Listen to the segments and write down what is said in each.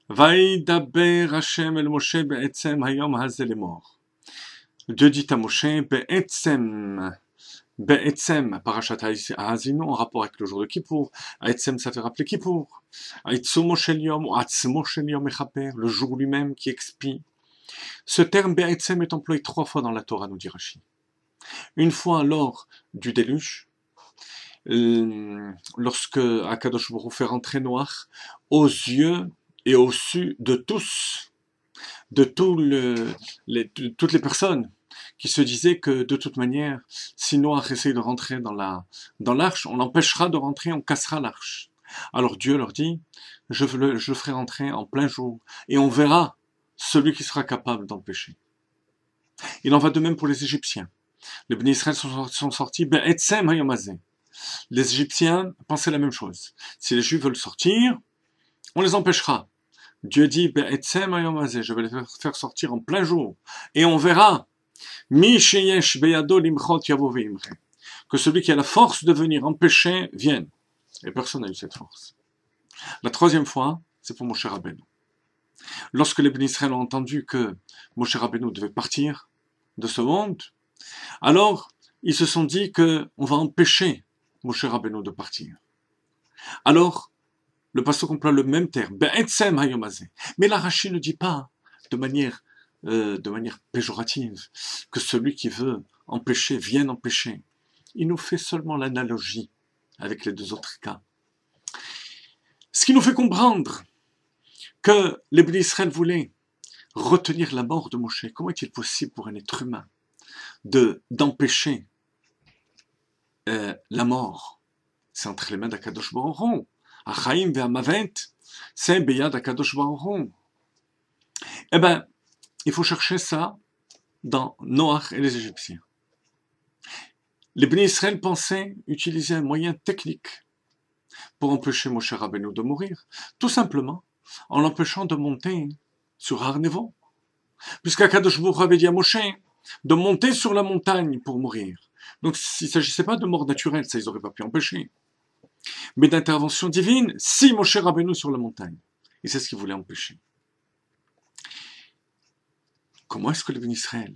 Vaïdaber Hashem el Moshe be'etzem hayom hazeh lemor. Dieu dit à Moshe, be'etzem, parashat ha'azinu, en rapport avec le jour de Kippour. Ha'etzem, ça fait rappeler Kippour. Ha'etzumo shel yom, ou ha'atzmo shel yom mechaper, le jour lui-même qui expie. Ce terme be'etzem est employé 3 fois dans la Torah, nous dit Rashi. Une fois lors du déluge, lorsque Akadosh Baruch Hu fait rentrer Noach aux yeux et au su de tous, de toutes les personnes qui se disaient que de toute manière, si Noach essaye de rentrer dans l'arche, on l'empêchera de rentrer, on cassera l'arche. Alors Dieu leur dit, je le ferai rentrer en plein jour, et on verra celui qui sera capable d'empêcher. Il en va de même pour les Égyptiens. Les Béni Israël sont sortis, be'etzem hayom hazeh. Les Égyptiens pensaient la même chose. Si les Juifs veulent sortir, on les empêchera. Dieu dit, be'etzem hayom hazeh, je vais les faire sortir en plein jour, et on verra Mi sheyesh beyado limchot yavo ve'imre, que celui qui a la force de venir empêcher vienne. Et personne n'a eu cette force. La 3e fois, c'est pour Moshe Rabbeinu. Lorsque les Béni Israël ont entendu que Moshe Rabbeinu devait partir de ce monde, alors ils se sont dit que on va empêcher Moshe Rabbeinu de partir. Alors, le pasteur emploie le même terme, be'etzem hayom hazeh. Mais la Rashi ne dit pas de manière péjorative, que celui qui veut empêcher vienne empêcher. Il nous fait seulement l'analogie avec les 2 autres cas. Ce qui nous fait comprendre que les Béni Israël voulaient retenir la mort de Moshe. Comment est-il possible pour un être humain d'empêcher la mort? C'est entre les mains d'Akadosh Baruch Hu. Achaim ve'amavet, c'est beyad Akadosh Baruch Hu. Eh bien, il faut chercher ça dans Noach et les Égyptiens. Les Béni Israël pensaient utiliser un moyen technique pour empêcher Moshe Rabbeinu de mourir, tout simplement en l'empêchant de monter sur Har Nevo. Puisqu'Akadosh Baruch Hu avait dit à Moshe de monter sur la montagne pour mourir. Donc il ne s'agissait pas de mort naturelle, ça ils n'auraient pas pu empêcher, mais d'intervention divine, si Moshe Rabbeinu sur la montagne. Et c'est ce qu'ils voulaient empêcher. Comment est-ce que les Béni Israël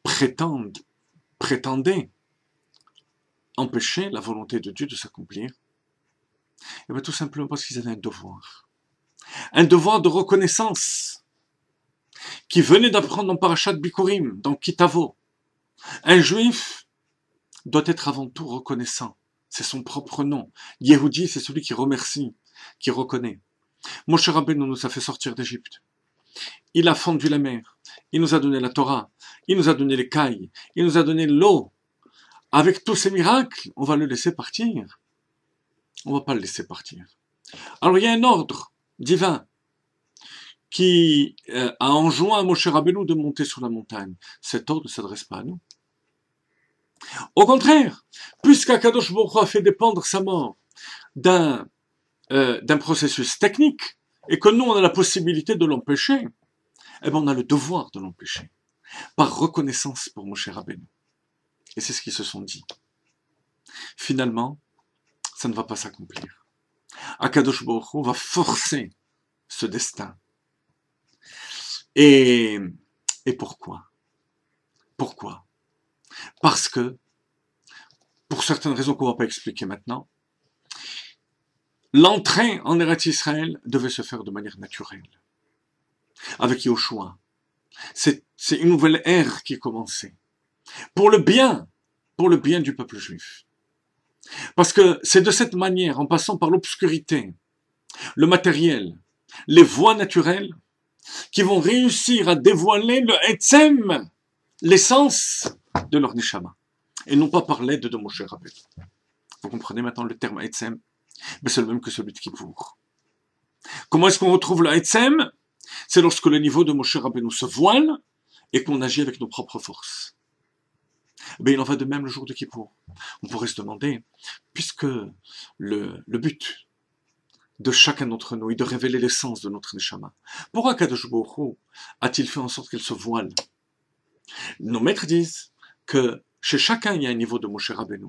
prétendaient empêcher la volonté de Dieu de s'accomplir? Eh bien tout simplement parce qu'ils avaient un devoir de reconnaissance, qui venait d'apprendre dans Parashat Bikurim, dans Kitavo. Un juif doit être avant tout reconnaissant, c'est son propre nom. Yehudi, c'est celui qui remercie, qui reconnaît. Moshe Rabbeinu nous a fait sortir d'Égypte. Il a fendu la mer, il nous a donné la Torah, il nous a donné les cailles, il nous a donné l'eau. Avec tous ces miracles, on va le laisser partir? On ne va pas le laisser partir. Alors il y a un ordre divin qui a enjoint à Moshe Rabbeinu de monter sur la montagne. Cet ordre ne s'adresse pas à nous. Au contraire, puisqu'Akadosh Baruch Hu a fait dépendre sa mort d'un processus technique, et que nous on a la possibilité de l'empêcher, eh bien on a le devoir de l'empêcher, par reconnaissance pour Moshe Rabbeinu. Et c'est ce qu'ils se sont dit. Finalement, ça ne va pas s'accomplir. Akadosh Baruch Hu va forcer ce destin. Et pourquoi? Pourquoi? Parce que, pour certaines raisons qu'on ne va pas expliquer maintenant, l'entrée en Eretz Israël devait se faire de manière naturelle. Avec Yoshua. C'est une nouvelle ère qui commençait. Pour le bien du peuple juif. Parce que c'est de cette manière, en passant par l'obscurité, le matériel, les voies naturelles, qui vont réussir à dévoiler le Etzem, l'essence de leur Neshama. Et non pas par l'aide de Moshe Rabbeinu. Vous comprenez maintenant le terme Etzem? Mais c'est le même que celui de Kippour. Comment est-ce qu'on retrouve le Etzem? C'est lorsque le niveau de Moshe Rabbeinu se voile et qu'on agit avec nos propres forces. Mais il en va de même le jour de Kippour. On pourrait se demander, puisque le but de chacun d'entre nous est de révéler l'essence de notre Neshama, pourquoi Akadosh Baruch Hu a-t-il fait en sorte qu'elle se voile? Nos maîtres disent que chez chacun il y a un niveau de Moshe Rabbeinu.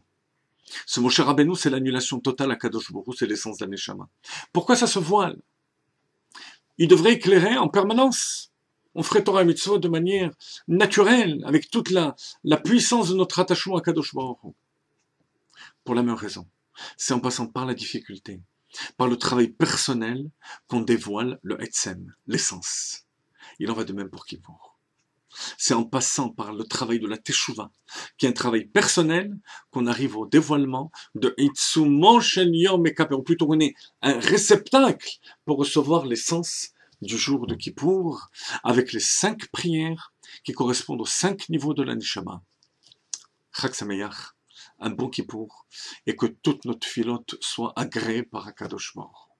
Ce Moshe Rabbeinu, c'est l'annulation totale à Akadosh Baruch Hu, c'est l'essence de la Neshama. Pourquoi ça se voile? il devrait éclairer en permanence. On ferait Torah et Mitzvot de manière naturelle, avec toute la puissance de notre attachement à Kadosh Baruch Hu. Pour la même raison. C'est en passant par la difficulté, par le travail personnel, qu'on dévoile le Etzem, l'essence. Il en va de même pour Kippour. C'est en passant par le travail de la Teshuvah, qui est un travail personnel, qu'on arrive au dévoilement de Itzumon Shel Yom Ekapeh, ou plutôt on est un réceptacle pour recevoir l'essence du jour de Kippour, avec les 5 prières qui correspondent aux 5 niveaux de la Neshama. Chag Sameach, un bon Kippour, et que toute notre filote soit agréée par Akadosh Baruch Hu.